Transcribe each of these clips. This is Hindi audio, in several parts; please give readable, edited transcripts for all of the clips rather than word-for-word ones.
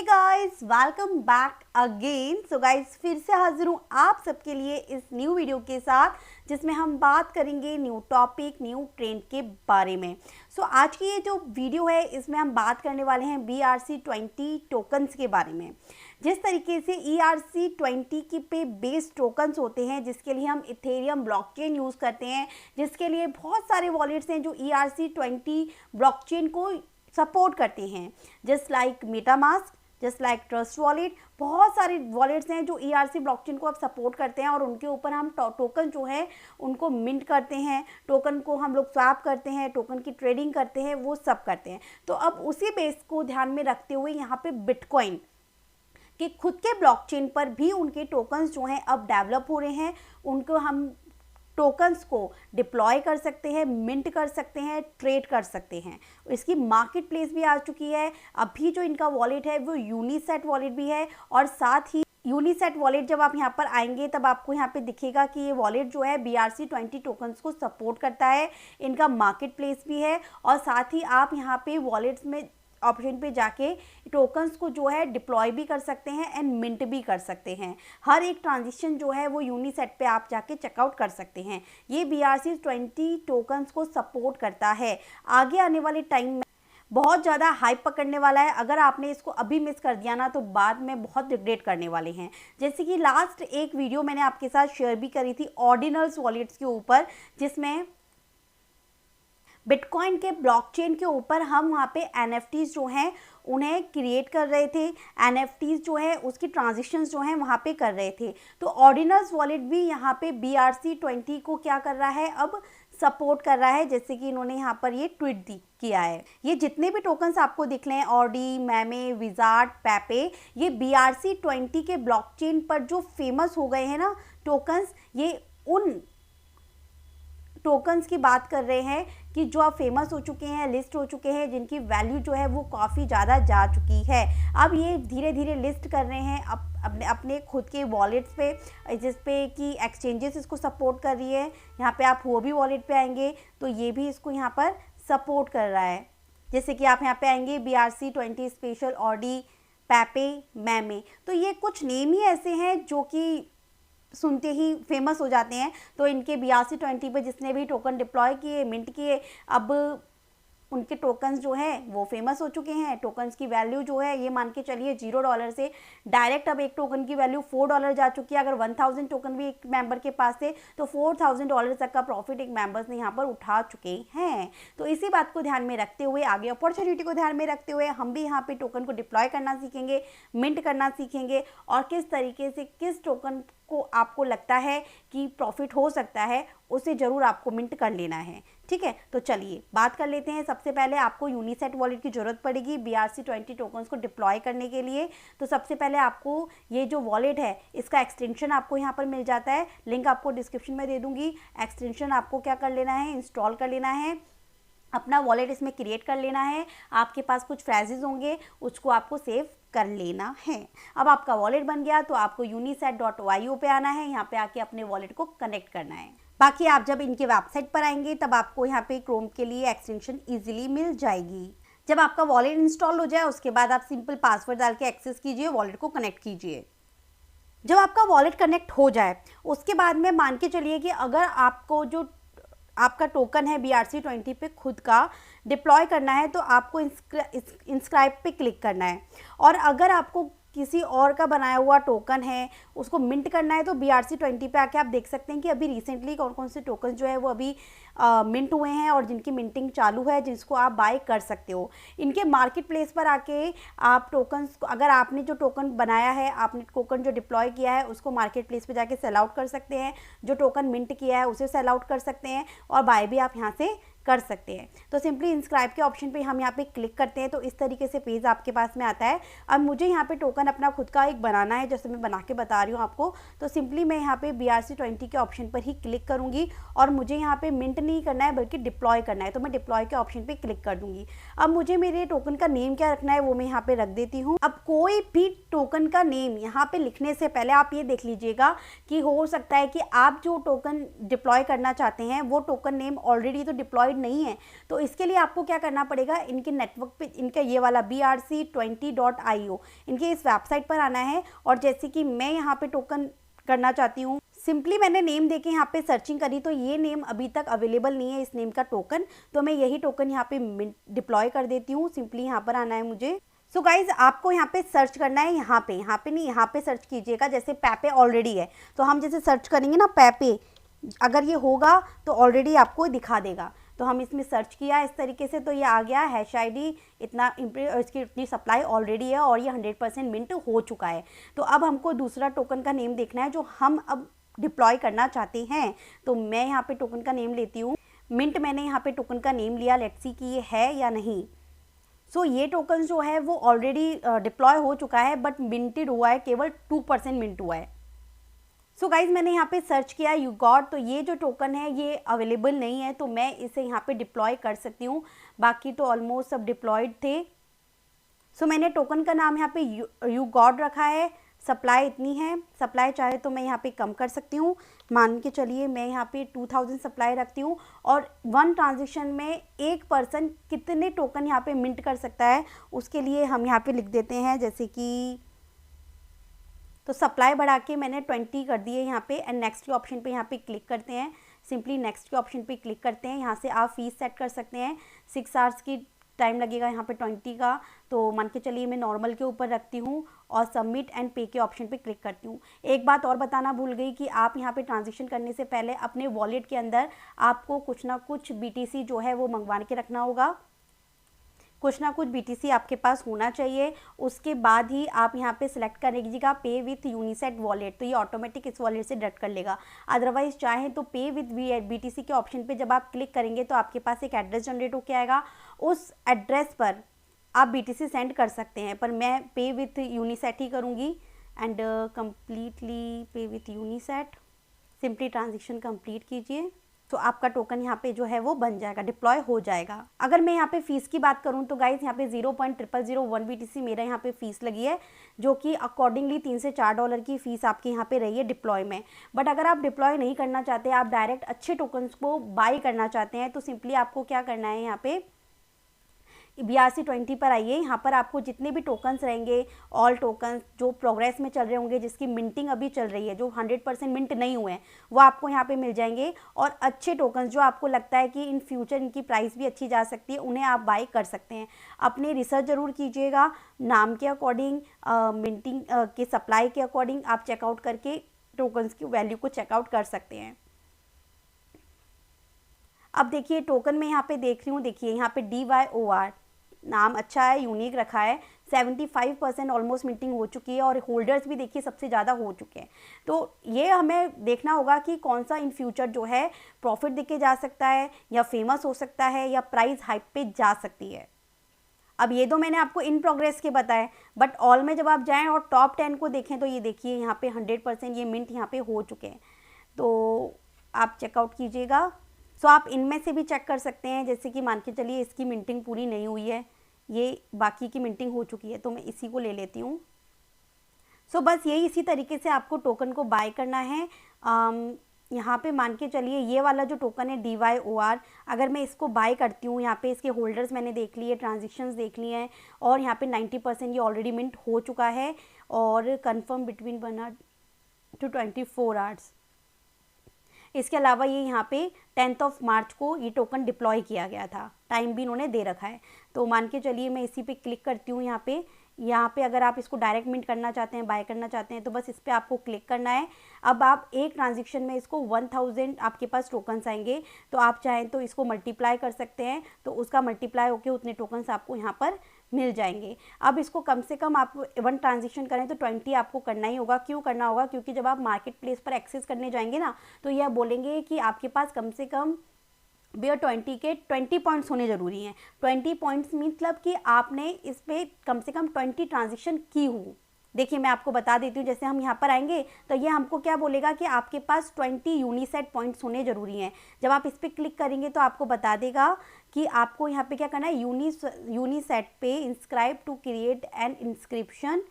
हे guys, welcome back again. So guys, फिर से हाजिर हूँ आप सबके लिए इस न्यू वीडियो के साथ, जिसमें हम बात करेंगे न्यू टॉपिक, न्यू ट्रेंड के बारे में। सो आज की ये जो वीडियो है, इसमें हम बात करने वाले हैं BRC20 टोकन्स के बारे में। जिस तरीके से ERC20 की पे बेस्ड टोकन्स होते हैं, जिसके लिए हम इथेरियम ब्लॉकचेन यूज़ करते हैं, जिसके लिए बहुत सारे वॉलेट्स हैं जो ERC20 ब्लॉकचेन को सपोर्ट करते हैं, just like MetaMask, just like trust wallet. बहुत सारे वॉलेट्स हैं जो ERC ब्लॉकचेन को अब सपोर्ट करते हैं और उनके ऊपर हम टोकन जो है उनको मिंट करते हैं, टोकन को हम लोग स्वैप करते हैं, टोकन की ट्रेडिंग करते हैं, वो सब करते हैं। तो अब उसी बेस को ध्यान में रखते हुए यहाँ पे बिटकॉइन कि खुद के ब्लॉकचेन पर भी उनके टोकन्स जो हैं अब डेवलप हो रहे हैं। उनको हम टोकन्स को डिप्लॉय कर सकते हैं, मिंट कर सकते हैं, ट्रेड कर सकते हैं। इसकी मार्केट प्लेस भी आ चुकी है। अभी जो इनका वॉलेट है वो यूनिसेट वॉलेट भी है, और साथ ही यूनिसेट वॉलेट जब आप यहाँ पर आएंगे तब आपको यहाँ पे दिखेगा कि ये वॉलेट जो है BRC20 टोकन्स को सपोर्ट करता है। इनका मार्केट प्लेस भी है, और साथ ही आप यहाँ पे वॉलेट्स में ऑप्शन पे जाके टोकन्स को जो है डिप्लॉय भी कर सकते हैं एंड मिंट भी कर सकते हैं। हर एक ट्रांजिशन जो है वो यूनिसेट पे आप जाके चेकआउट कर सकते हैं। ये BRC20 टोकन्स को सपोर्ट करता है। आगे आने वाले टाइम में बहुत ज़्यादा हाइप पकड़ने वाला है। अगर आपने इसको अभी मिस कर दिया ना, तो बाद में बहुत रिग्रेट करने वाले हैं। जैसे कि लास्ट एक वीडियो मैंने आपके साथ शेयर भी करी थी ऑर्डिनल्स वॉलेट्स के ऊपर, जिसमें बिटकॉइन के ब्लॉकचेन के ऊपर हम वहाँ पे NFTs जो हैं उन्हें क्रिएट कर रहे थे। NFTs जो है उसकी ट्रांजिशंस जो हैं वहाँ पे कर रहे थे। तो ऑर्डिनल्स वॉलेट भी यहाँ पे BRC20 को क्या कर रहा है, अब सपोर्ट कर रहा है। जैसे कि इन्होंने यहाँ पर ये ट्वीट किया है। ये जितने भी टोकन्स आपको दिख रहे हैं, ऑडी, मैमे, विजार्ड, पैपे, ये BRC20 के ब्लॉकचेन पर जो फेमस हो गए हैं ना टोकन्स, ये उन टोकन्स की बात कर रहे हैं कि जो अब फेमस हो चुके हैं, लिस्ट हो चुके हैं, जिनकी वैल्यू जो है वो काफ़ी ज़्यादा जा चुकी है। अब ये धीरे धीरे लिस्ट कर रहे हैं अपने खुद के वॉलेट्स पे, जिस पे कि एक्सचेंजेस इसको सपोर्ट कर रही है। यहाँ पे आप हुओबी वॉलेट पे आएंगे तो ये भी इसको यहाँ पर सपोर्ट कर रहा है। जैसे कि आप यहाँ पे आएंगे BRC20 स्पेशल, ऑडी, पैपे, मैमे, तो ये कुछ नेम ही ऐसे हैं जो कि सुनते ही फेमस हो जाते हैं। तो इनके BRC20 पे जिसने भी टोकन डिप्लॉय किए, मिंट किए, अब उनके टोकन्स जो हैं वो फेमस हो चुके हैं। टोकन्स की वैल्यू जो है, ये मान के चलिए $0 से डायरेक्ट अब एक टोकन की वैल्यू $4 जा चुकी है। अगर 1000 टोकन भी एक मेंबर के पास थे तो $4000 तक का प्रॉफिट एक मेंबर्स ने यहाँ पर उठा चुके हैं। तो इसी बात को ध्यान में रखते हुए, आगे अपॉर्चुनिटी को ध्यान में रखते हुए, हम भी यहाँ पे टोकन को डिप्लॉय करना सीखेंगे, मिंट करना सीखेंगे, और किस तरीके से किस टोकन को आपको लगता है कि प्रॉफिट हो सकता है उसे ज़रूर आपको मिंट कर लेना है। ठीक है, तो चलिए बात कर लेते हैं। सबसे पहले आपको यूनिसेट वॉलेट की ज़रूरत पड़ेगी BRC20 टोकन्स को डिप्लॉय करने के लिए। तो सबसे पहले आपको ये जो वॉलेट है इसका एक्सटेंशन आपको यहाँ पर मिल जाता है, लिंक आपको डिस्क्रिप्शन में दे दूँगी। एक्सटेंशन आपको क्या कर लेना है, इंस्टॉल कर लेना है, अपना वॉलेट इसमें क्रिएट कर लेना है। आपके पास कुछ फ्रेजेस होंगे, उसको आपको सेव कर लेना है। अब आपका वॉलेट बन गया तो आपको unisat.io पे आना है। यहाँ पे आके अपने वॉलेट को कनेक्ट करना है। बाकी आप जब इनके वेबसाइट पर आएंगे तब आपको यहाँ पे क्रोम के लिए एक्सटेंशन इजीली मिल जाएगी। जब आपका वॉलेट इंस्टॉल हो जाए उसके बाद आप सिंपल पासवर्ड डाल के एक्सेस कीजिए, वॉलेट को कनेक्ट कीजिए। जब आपका वॉलेट कनेक्ट हो जाए उसके बाद में मान के चलिए कि अगर आपको जो आपका टोकन है BRC20 पे खुद का डिप्लॉय करना है तो आपको इंस्क्राइब पे क्लिक करना है। और अगर आपको किसी और का बनाया हुआ टोकन है उसको मिंट करना है तो BRC20 पे आके आप देख सकते हैं कि अभी रिसेंटली कौन कौन से टोकन जो है वो अभी मिंट हुए हैं और जिनकी मिंटिंग चालू है, जिसको आप बाय कर सकते हो। इनके मार्केट प्लेस पर आके आप टोकन्स, अगर आपने जो टोकन बनाया है, आपने टोकन जो डिप्लॉय किया है उसको मार्केट प्लेस पर जाके सेल आउट कर सकते हैं। जो टोकन मिंट किया है उसे सेल आउट कर सकते हैं, और बाय भी आप यहाँ से कर सकते हैं। तो सिंपली इंस्क्राइब के ऑप्शन पे हम यहाँ पे क्लिक करते हैं तो इस तरीके से पेज आपके पास में आता है। अब मुझे यहाँ पे टोकन अपना खुद का एक बनाना है, जैसे मैं बना के बता रही हूँ आपको। तो सिंपली मैं यहाँ पे BRC20 के ऑप्शन पर ही क्लिक करूँगी, और मुझे यहाँ पे मिंट नहीं करना है बल्कि डिप्लॉय करना है, तो मैं डिप्लॉय के ऑप्शन पे क्लिक कर दूँगी। अब मुझे मेरे टोकन का नेम क्या रखना है वो मैं यहाँ पे रख देती हूँ। अब कोई भी टोकन का नेम यहाँ पे लिखने से पहले आप ये देख लीजिएगा कि हो सकता है कि आप जो टोकन डिप्लॉय करना चाहते हैं वो टोकन नेम ऑलरेडी तो डिप्लॉय डिप्लॉयड नहीं है। तो इसके लिए आपको क्या करना पड़ेगा, इनके नेटवर्क पे, इनका ये वाला BRC20.io, इनके इस वेबसाइट पर आना है। और जैसे कि मैं यहाँ पे टोकन करना चाहती हूँ, सिंपली मैंने नेम देके यहाँ पे सर्चिंग करी तो ये नेम अभी तक अवेलेबल नहीं है, इस नेम का टोकन। तो मैं यही टोकन यहाँ पे डिप्लॉय कर देती हूँ। सिंपली यहाँ पर आना है मुझे। सो गाइज आपको यहाँ पे सर्च करना है, यहाँ पे नहीं, यहाँ पे सर्च कीजिएगा। जैसे पैपे ऑलरेडी है तो हम जैसे सर्च करेंगे ना पैपे, अगर ये होगा तो ऑलरेडी आपको दिखा देगा। तो हम इसमें सर्च किया इस तरीके से तो ये आ गया हैश आईडी, इतना इसकी इतनी सप्लाई ऑलरेडी है और ये 100% मिंट हो चुका है। तो अब हमको दूसरा टोकन का नेम देखना है जो हम अब डिप्लॉय करना चाहते हैं। तो मैं यहाँ पे टोकन का नेम लेती हूँ मिंट। मैंने यहाँ पे टोकन का नेम लिया, लेट्स सी कि ये है या नहीं। सो ये टोकन जो है वो ऑलरेडी डिप्लॉय हो चुका है, बट मिंटेड हुआ है, केवल 2% मिंट हुआ है। सो गाइज मैंने यहाँ पे सर्च किया यू गॉट, तो ये जो टोकन है ये अवेलेबल नहीं है, तो मैं इसे यहाँ पे डिप्लॉय कर सकती हूँ। बाकी तो ऑलमोस्ट सब डिप्लॉयड थे। सो मैंने टोकन का नाम यहाँ पे यू गॉट रखा है। सप्लाई इतनी है, सप्लाई चाहे तो मैं यहाँ पे कम कर सकती हूँ। मान के चलिए मैं यहाँ पे 2000 सप्लाई रखती हूँ। और 1 ट्रांजेक्शन में एक पर्सन कितने टोकन यहाँ पे मिंट कर सकता है, उसके लिए हम यहाँ पे लिख देते हैं जैसे कि, तो सप्लाई बढ़ा के मैंने 20 कर दिए यहाँ पे। एंड नेक्स्ट के ऑप्शन पे यहाँ पे क्लिक करते हैं। सिंपली नेक्स्ट के ऑप्शन पे क्लिक करते हैं। यहाँ से आप फीस सेट कर सकते हैं। 6 आवर्स की टाइम लगेगा यहाँ पे 20 का। तो मान के चलिए मैं नॉर्मल के ऊपर रखती हूँ और सबमिट एंड पे के ऑप्शन पे क्लिक करती हूँ। एक बात और बताना भूल गई कि आप यहाँ पे ट्रांजेक्शन करने से पहले अपने वॉलेट के अंदर आपको कुछ ना कुछ BTC जो है वो मंगवा के रखना होगा। कुछ ना कुछ BTC आपके पास होना चाहिए। उसके बाद ही आप यहाँ पे सिलेक्ट करेंगे पे विथ यूनिसेट वॉलेट, तो ये ऑटोमेटिक इस वॉलेट से डिडक्ट कर लेगा। अदरवाइज चाहें तो पे विथ BTC के ऑप्शन पे जब आप क्लिक करेंगे तो आपके पास एक एड्रेस जनरेट होकर आएगा। उस एड्रेस पर आप BTC सेंड कर सकते हैं, पर मैं पे विथ यूनिसेट ही करूँगी। एंड कम्प्लीटली पे विथ यूनिसेट, सिंपली ट्रांजेक्शन कंप्लीट कीजिए। तो आपका टोकन यहाँ पे जो है वो बन जाएगा, डिप्लॉय हो जाएगा। अगर मैं यहाँ पे फीस की बात करूँ तो गाइज यहाँ पे 0.0001 BTC मेरा यहाँ पे फीस लगी है, जो कि अकॉर्डिंगली $3 से $4 की फ़ीस आपकी यहाँ पे रही है डिप्लॉय में। बट अगर आप डिप्लॉय नहीं करना चाहते, आप डायरेक्ट अच्छे टोकन्स को बाई करना चाहते हैं, तो सिंपली आपको क्या करना है, यहाँ पे BRC20 पर आइए। यहाँ पर आपको जितने भी टोकन्स रहेंगे, ऑल टोकन्स जो प्रोग्रेस में चल रहे होंगे, जिसकी मिंटिंग अभी चल रही है, जो 100% मिंट नहीं हुए हैं, वो आपको यहाँ पे मिल जाएंगे। और अच्छे टोकन्स जो आपको लगता है कि इन फ्यूचर इनकी प्राइस भी अच्छी जा सकती है, उन्हें आप बाई कर सकते हैं। अपने रिसर्च ज़रूर कीजिएगा, नाम के अकॉर्डिंग, मिंटिंग के सप्लाई के अकॉर्डिंग आप चेकआउट करके टोकन्स की वैल्यू को चेकआउट कर सकते हैं। अब देखिए टोकन में यहाँ पे देख रही हूँ, देखिए यहाँ पे DYOR नाम अच्छा है, यूनिक रखा है। 75% ऑलमोस्ट मिंटिंग हो चुकी है और होल्डर्स भी देखिए सबसे ज़्यादा हो चुके हैं। तो ये हमें देखना होगा कि कौन सा इन फ्यूचर जो है प्रॉफिट देके जा सकता है, या फेमस हो सकता है, या प्राइस हाइप पे जा सकती है। अब ये तो मैंने आपको इन प्रोग्रेस के बताए, बट ऑल में जब आप जाएं और टॉप 10 को देखें तो ये देखिए यहाँ पे 100% ये मिंट यहाँ पे हो चुके हैं। तो आप चेकआउट कीजिएगा। सो आप इनमें से भी चेक कर सकते हैं, जैसे कि मान के चलिए इसकी मिंटिंग पूरी नहीं हुई है, ये बाकी की मिंटिंग हो चुकी है, तो मैं इसी को ले लेती हूँ। सो बस यही इसी तरीके से आपको टोकन को बाय करना है। यहाँ पे मान के चलिए ये वाला जो टोकन है DYOR, अगर मैं इसको बाय करती हूँ, यहाँ पे इसके होल्डर्स मैंने देख लिए, ट्रांजेक्शन्स देख लिए हैं, और यहाँ पे 90% ये ऑलरेडी मिंट हो चुका है, और confirm between 1 hour to 24 hours. इसके अलावा ये यहाँ पे 10 मार्च को ये टोकन डिप्लॉय किया गया था, टाइम भी इन्होंने दे रखा है। तो मान के चलिए मैं इसी पे क्लिक करती हूँ। यहाँ पे अगर आप इसको डायरेक्ट मिंट करना चाहते हैं, बाय करना चाहते हैं, तो बस इस पर आपको क्लिक करना है। अब आप एक ट्रांजेक्शन में इसको 1000 आपके पास टोकन्स आएंगे, तो आप चाहें तो इसको मल्टीप्लाई कर सकते हैं, तो उसका मल्टीप्लाई होकर उतने टोकन्स आपको यहाँ पर मिल जाएंगे। अब इसको कम से कम आप 1 ट्रांजेक्शन करें तो 20 आपको करना ही होगा। क्यों करना होगा? क्योंकि जब आप मार्केट प्लेस पर एक्सेस करने जाएंगे ना, तो यह बोलेंगे कि आपके पास कम से कम बियर 20 के 20 पॉइंट्स होने ज़रूरी हैं। 20 पॉइंट्स मतलब कि आपने इस पर कम से कम 20 ट्रांजेक्शन की हो। देखिए मैं आपको बता देती हूँ, जैसे हम यहाँ पर आएंगे तो ये हमको क्या बोलेगा कि आपके पास 20 यूनिसेट पॉइंट्स होने ज़रूरी हैं। जब आप इस पर क्लिक करेंगे तो आपको बता देगा कि आपको यहाँ पे क्या करना है, यूनिसेट पे inscribe to create an inscription,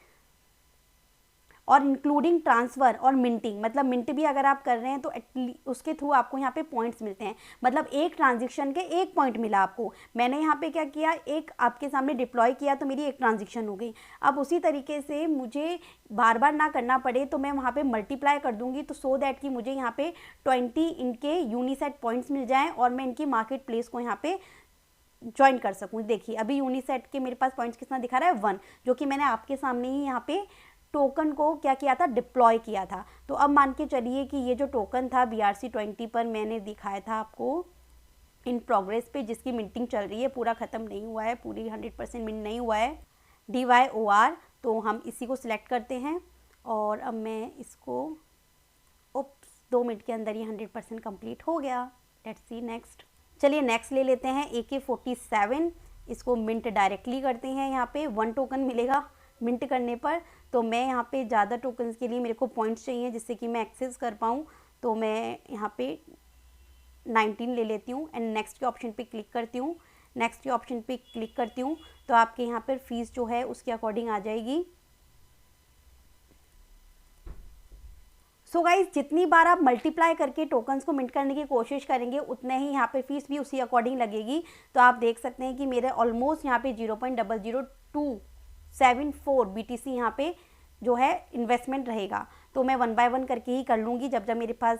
और इंक्लूडिंग ट्रांसफ़र और मिंटिंग, मतलब मिंट भी अगर आप कर रहे हैं तो उसके थ्रू आपको यहाँ पे पॉइंट्स मिलते हैं, मतलब एक ट्रांजेक्शन के 1 पॉइंट मिला आपको। मैंने यहाँ पे क्या किया, एक आपके सामने डिप्लॉय किया तो मेरी एक ट्रांजेक्शन हो गई। अब उसी तरीके से मुझे बार बार ना करना पड़े तो मैं वहाँ पे मल्टीप्लाई कर दूँगी, तो सो दैट कि मुझे यहाँ पे 20 इनके यूनिसेट पॉइंट्स मिल जाएँ और मैं इनकी मार्केट प्लेस को यहाँ पे ज्वाइन कर सकूँ। देखिए अभी यूनिसेट के मेरे पास पॉइंट्स कितना दिखा रहा है, 1, जो कि मैंने आपके सामने ही यहाँ पे टोकन को क्या किया था, डिप्लॉय किया था। तो अब मान के चलिए कि ये जो टोकन था BRC20 पर मैंने दिखाया था आपको इन प्रोग्रेस पे, जिसकी मिंटिंग चल रही है, पूरा ख़त्म नहीं हुआ है, पूरी 100% मिंट नहीं हुआ है, DYOR। तो हम इसी को सिलेक्ट करते हैं और अब मैं इसको 2 मिनट के अंदर ये 100% कंप्लीट हो गया। Let's see next. चलिए नेक्स्ट ले लेते हैं AK47, इसको मिंट डायरेक्टली करते हैं। यहाँ पे 1 टोकन मिलेगा मिंट करने पर। तो मैं यहाँ पे ज़्यादा टोकन्स के लिए मेरे को पॉइंट्स चाहिए जिससे कि मैं एक्सेस कर पाऊँ, तो मैं यहाँ पे 19 ले लेती हूँ एंड नेक्स्ट के ऑप्शन पे क्लिक करती हूँ। नेक्स्ट के ऑप्शन पे क्लिक करती हूँ तो आपके यहाँ पर फीस जो है उसके अकॉर्डिंग आ जाएगी। सो गाइज जितनी बार आप मल्टीप्लाई करके टोकन्स को मिंट करने की कोशिश करेंगे उतने ही यहाँ पे फीस भी उसी अकॉर्डिंग लगेगी। तो आप देख सकते हैं कि मेरे ऑलमोस्ट यहाँ पे 0.00274 BTC यहाँ पे जो है इन्वेस्टमेंट रहेगा। तो मैं 1 बाय 1 करके ही कर लूँगी। जब जब मेरे पास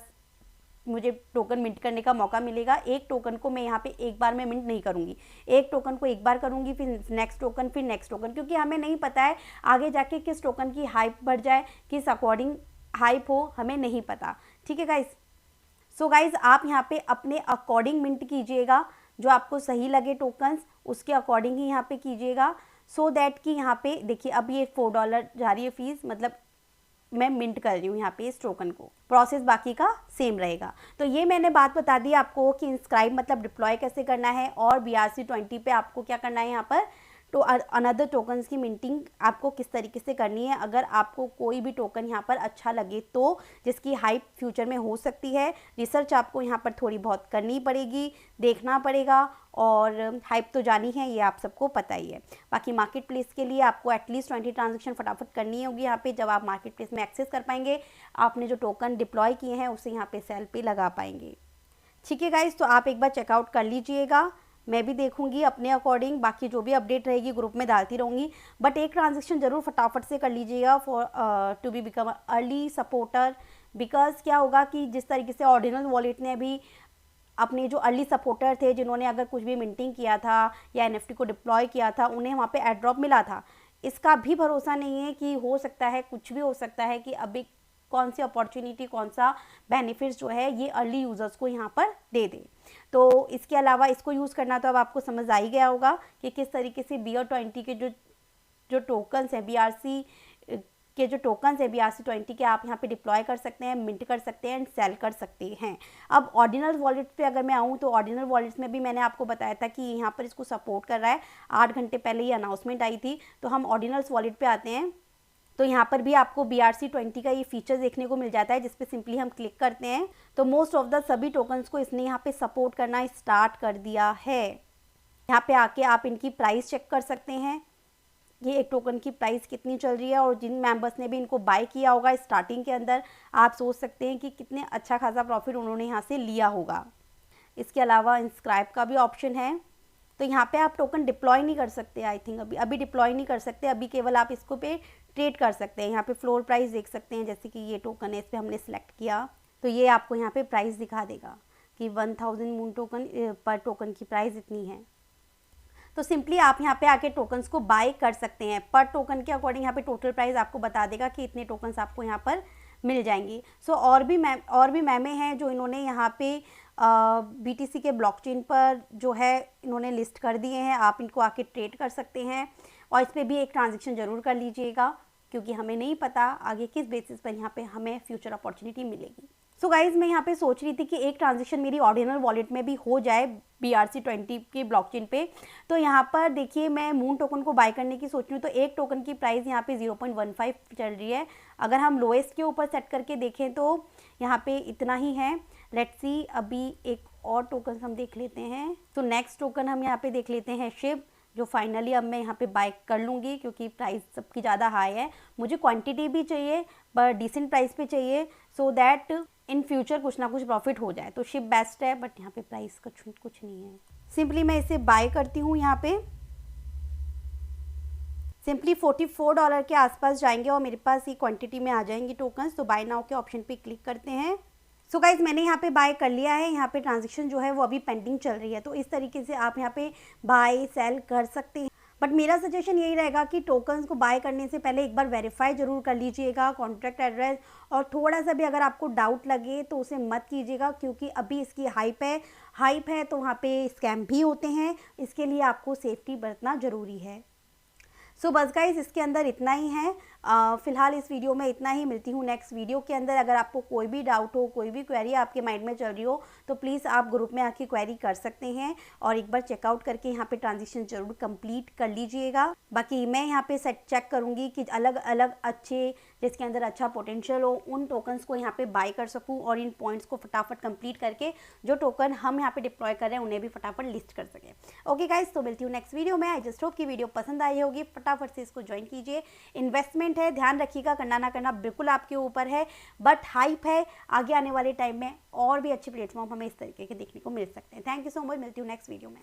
मुझे टोकन मिंट करने का मौका मिलेगा, एक टोकन को मैं यहाँ पे एक बार में मिंट नहीं करूँगी, एक टोकन को एक बार करूँगी, फिर नेक्स्ट टोकन, फिर नेक्स्ट टोकन, क्योंकि हमें नहीं पता है आगे जाके किस टोकन की हाइप बढ़ जाए, किस अकॉर्डिंग हाइप हो, हमें नहीं पता। ठीक है गाइज। सो गाइज आप यहाँ पे अपने अकॉर्डिंग मिंट कीजिएगा, जो आपको सही लगे टोकन्स उसके अकॉर्डिंग ही यहाँ पे कीजिएगा, सो दैट कि यहाँ पे देखिए अब ये $4 जा रही है फीस, मतलब मैं मिंट कर रही हूँ यहाँ पे इस टोकन को, प्रोसेस बाकी का सेम रहेगा। तो ये मैंने बात बता दी आपको कि इंस्क्राइब मतलब डिप्लॉय कैसे करना है और BRC20 पे आपको क्या करना है यहाँ पर तो अनदर टोकन्स की मिंटिंग आपको किस तरीके से करनी है। अगर आपको कोई भी टोकन यहाँ पर अच्छा लगे तो जिसकी हाइप फ्यूचर में हो सकती है, रिसर्च आपको यहाँ पर थोड़ी बहुत करनी पड़ेगी, देखना पड़ेगा, और हाइप तो जानी है, ये आप सबको पता ही है। बाकी मार्केट प्लेस के लिए आपको एटलीस्ट 20 ट्रांजेक्शन फटाफट करनी होगी यहाँ पे। जब आप मार्केट प्लेस में एक्सेस कर पाएंगे, आपने जो टोकन डिप्लॉय किए हैं उसे यहाँ पे सेल पे लगा पाएंगे। ठीक है गाइज, तो आप एक बार चेकआउट कर लीजिएगा, मैं भी देखूंगी अपने अकॉर्डिंग, बाकी जो भी अपडेट रहेगी ग्रुप में डालती रहूँगी। बट एक ट्रांजेक्शन ज़रूर फटाफट से कर लीजिएगा for to be become early supporter. Because क्या होगा कि जिस तरीके से ऑर्डिनल वॉलेट ने अभी अपने जो अर्ली सपोर्टर थे, जिन्होंने अगर कुछ भी मिंटिंग किया था या NFT को डिप्लॉय किया था, उन्हें वहाँ पे एड ड्रॉप मिला था। इसका भी भरोसा नहीं है कि हो सकता है, कुछ भी हो सकता है कि अभी कौन सी अपॉर्चुनिटी, कौन सा बेनिफिट्स जो है ये अर्ली यूज़र्स को यहाँ पर दे दे। तो इसके अलावा इसको यूज़ करना तो अब आपको समझ आ ही गया होगा कि किस तरीके से BRC20 के जो टोकन्स हैं, BRC के जो टोकन्स है BRC20 के, आप यहाँ पे डिप्लॉय कर सकते हैं, मिंट कर सकते हैं एंड सेल कर सकते हैं। अब ऑर्डिनल वॉलेट पे अगर मैं आऊँ तो ऑर्डिनल वॉलेट्स में भी मैंने आपको बताया था कि यहाँ पर इसको सपोर्ट कर रहा है। 8 घंटे पहले ये अनाउंसमेंट आई थी। तो हम ऑर्डिनल्स वॉलेट पे आते हैं, तो यहाँ पर भी आपको BRC20 का ये फीचर देखने को मिल जाता है, जिस पे सिंपली हम क्लिक करते हैं तो मोस्ट ऑफ द सभी टोकन्स को इसने यहाँ पे सपोर्ट करना स्टार्ट कर दिया है। यहाँ पे आके आप इनकी प्राइस चेक कर सकते हैं, ये एक टोकन की प्राइस कितनी चल रही है, और जिन मेंबर्स ने भी इनको बाय किया होगा स्टार्टिंग के अंदर, आप सोच सकते हैं कि कितने अच्छा खासा प्रॉफिट उन्होंने यहाँ से लिया होगा। इसके अलावा इंस्क्राइब का भी ऑप्शन है, तो यहाँ पे आप टोकन डिप्लॉय नहीं कर सकते, आई थिंक अभी डिप्लॉय नहीं कर सकते, अभी केवल आप इसको पे ट्रेड कर सकते हैं। यहाँ पे फ्लोर प्राइस देख सकते हैं, जैसे कि ये टोकन है, इस पर हमने सेलेक्ट किया तो ये आपको यहाँ पे प्राइस दिखा देगा कि 1000 मून टोकन पर टोकन की प्राइस इतनी है। तो सिंपली आप यहाँ पे आके टोकन्स को बाय कर सकते हैं, पर टोकन के अकॉर्डिंग यहाँ पे टोटल प्राइस आपको बता देगा कि इतने टोकन्स आपको यहाँ पर मिल जाएंगी। सो और भी मैमें हैं जो इन्होंने यहाँ पे BTC के ब्लॉकचेन पर जो है इन्होंने लिस्ट कर दिए हैं, आप इनको आके ट्रेड कर सकते हैं, और इस पर भी एक ट्रांजेक्शन ज़रूर कर लीजिएगा, क्योंकि हमें नहीं पता आगे किस बेसिस पर यहाँ पे हमें फ्यूचर अपॉर्चुनिटी मिलेगी। सो गाइज मैं यहाँ पे सोच रही थी कि एक ट्रांजेक्शन मेरी ऑर्डिनल वॉलेट में भी हो जाए BRC20 के ब्लॉकचेन पे। तो यहाँ पर देखिए मैं मून टोकन को बाय करने की सोच रही हूँ, तो एक टोकन की प्राइस यहाँ पे 0.15 चल रही है। अगर हम लोएस्ट के ऊपर सेट करके देखें तो यहाँ पे इतना ही है। लेट्स सी, अभी एक और टोकन हम देख लेते हैं। तो नेक्स्ट टोकन हम यहाँ पे देख लेते हैं शिव, जो फाइनली अब मैं यहाँ पे बाय कर लूँगी, क्योंकि प्राइस सबकी ज़्यादा हाई है। मुझे क्वांटिटी भी चाहिए बट डिसेंट प्राइस पे चाहिए, सो दैट इन फ्यूचर कुछ ना कुछ प्रॉफिट हो जाए। तो शिप बेस्ट है, बट यहाँ पे प्राइस का कुछ नहीं है। सिंपली मैं इसे बाय करती हूँ। यहाँ पे सिंपली $44 के आसपास जाएंगे और मेरे पास ये क्वांटिटी में आ जाएंगे टोकन्स। तो बाय नाउ के ऑप्शन पे क्लिक करते हैं। सो गाइज मैंने यहाँ पे बाय कर लिया है। यहाँ पे ट्रांजेक्शन जो है वो अभी पेंडिंग चल रही है, तो इस तरीके से आप यहाँ पे बाय सेल कर सकते हैं। बट मेरा सजेशन यही रहेगा कि टोकन्स को बाय करने से पहले एक बार वेरीफाई जरूर कर लीजिएगा कॉन्ट्रैक्ट एड्रेस, और थोड़ा सा भी अगर आपको डाउट लगे तो उसे मत कीजिएगा, क्योंकि अभी इसकी हाइप है तो वहाँ पे स्कैम भी होते हैं। इसके लिए आपको सेफ्टी बरतना ज़रूरी है। सो बस गाइस इसके अंदर इतना ही है। फिलहाल इस वीडियो में इतना ही। मिलती हूँ नेक्स्ट वीडियो के अंदर। अगर आपको कोई भी डाउट हो, कोई भी क्वेरी आपके माइंड में चल रही हो, तो प्लीज़ आप ग्रुप में आके क्वेरी कर सकते हैं और एक बार चेकआउट करके यहाँ पे ट्रांजेक्शन जरूर कंप्लीट कर लीजिएगा। बाकी मैं यहाँ पे चेक करूँगी कि अलग अलग अच्छे, जिसके अंदर अच्छा पोटेंशियल हो, उन टोकन्स को यहाँ पे बाय कर सकूँ और इन पॉइंट्स को फटाफट कंप्लीट करके जो टोकन हम यहाँ पे डिप्लॉय कर रहे हैं उन्हें भी फटाफट लिस्ट कर सकें। ओके गाइस, तो मिलती हूँ नेक्स्ट वीडियो में। आई जस्ट होप की वीडियो पसंद आई होगी। फटाफट से इसको ज्वाइन कीजिए। इन्वेस्टमेंट है, ध्यान रखिएगा, करना ना करना बिल्कुल आपके ऊपर है, बट हाइप है। आगे आने वाले टाइम में और भी अच्छे प्लेटफॉर्म हमें इस तरीके के देखने को मिल सकते हैं। Thank you so much. मिलती हूँ नेक्स्ट वीडियो में।